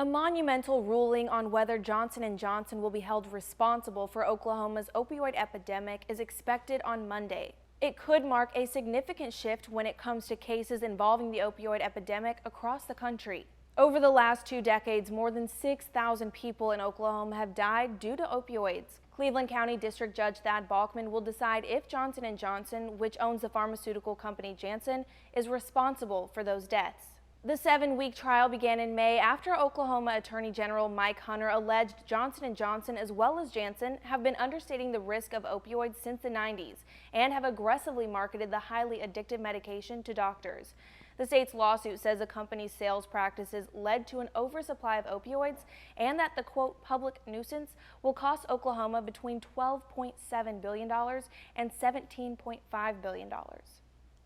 A monumental ruling on whether Johnson & Johnson will be held responsible for Oklahoma's opioid epidemic is expected on Monday. It could mark a significant shift when it comes to cases involving the opioid epidemic across the country. Over the last 2 decades, more than 6,000 people in Oklahoma have died due to opioids. Cleveland County District Judge Thad Balkman will decide if Johnson & Johnson, which owns the pharmaceutical company Janssen, is responsible for those deaths. The 7-week trial began in May after Oklahoma Attorney General Mike Hunter alleged Johnson & Johnson as well as Janssen have been understating the risk of opioids since the 90s and have aggressively marketed the highly addictive medication to doctors. The state's lawsuit says the company's sales practices led to an oversupply of opioids and that the, quote, public nuisance will cost Oklahoma between $12.7 billion and $17.5 billion.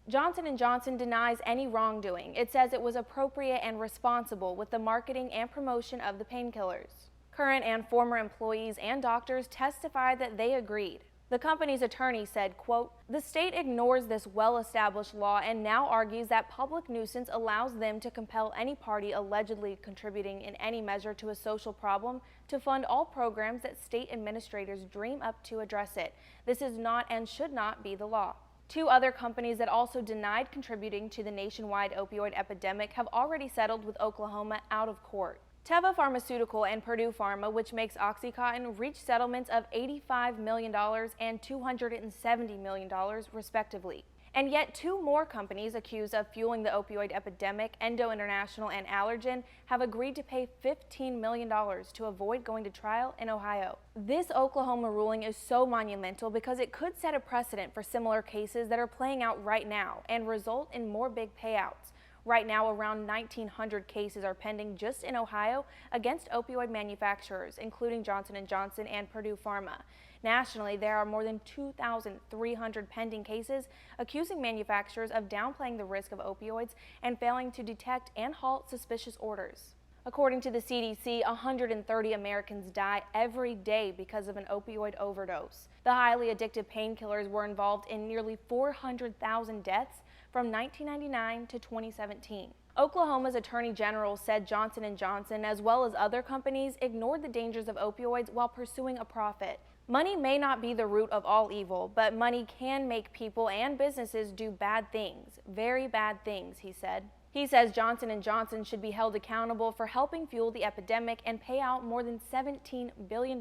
Johnson & Johnson denies any wrongdoing. It says it was appropriate and responsible with the marketing and promotion of the painkillers. Current and former employees and doctors testified that they agreed. The company's attorney said, quote, "The state ignores this well-established law and now argues that public nuisance allows them to compel any party allegedly contributing in any measure to a social problem to fund all programs that state administrators dream up to address it. This is not and should not be the law." 2 other companies that also denied contributing to the nationwide opioid epidemic have already settled with Oklahoma out of court. Teva Pharmaceutical and Purdue Pharma, which makes OxyContin, reached settlements of $85 million and $270 million, respectively. And yet 2 more companies accused of fueling the opioid epidemic, Endo International and Allergan, have agreed to pay $15 million to avoid going to trial in Ohio. This Oklahoma ruling is so monumental because it could set a precedent for similar cases that are playing out right now and result in more big payouts. Right now, around 1,900 cases are pending just in Ohio against opioid manufacturers, including Johnson & Johnson and Purdue Pharma. Nationally, there are more than 2,300 pending cases accusing manufacturers of downplaying the risk of opioids and failing to detect and halt suspicious orders. According to the CDC, 130 Americans die every day because of an opioid overdose. The highly addictive painkillers were involved in nearly 400,000 deaths from 1999 to 2017. Oklahoma's Attorney General said Johnson & Johnson, as well as other companies, ignored the dangers of opioids while pursuing a profit. Money may not be the root of all evil, but money can make people and businesses do bad things, very bad things, he said. He says Johnson & Johnson should be held accountable for helping fuel the epidemic and pay out more than $17 billion,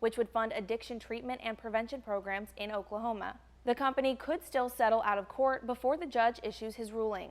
which would fund addiction treatment and prevention programs in Oklahoma. The company could still settle out of court before the judge issues his ruling.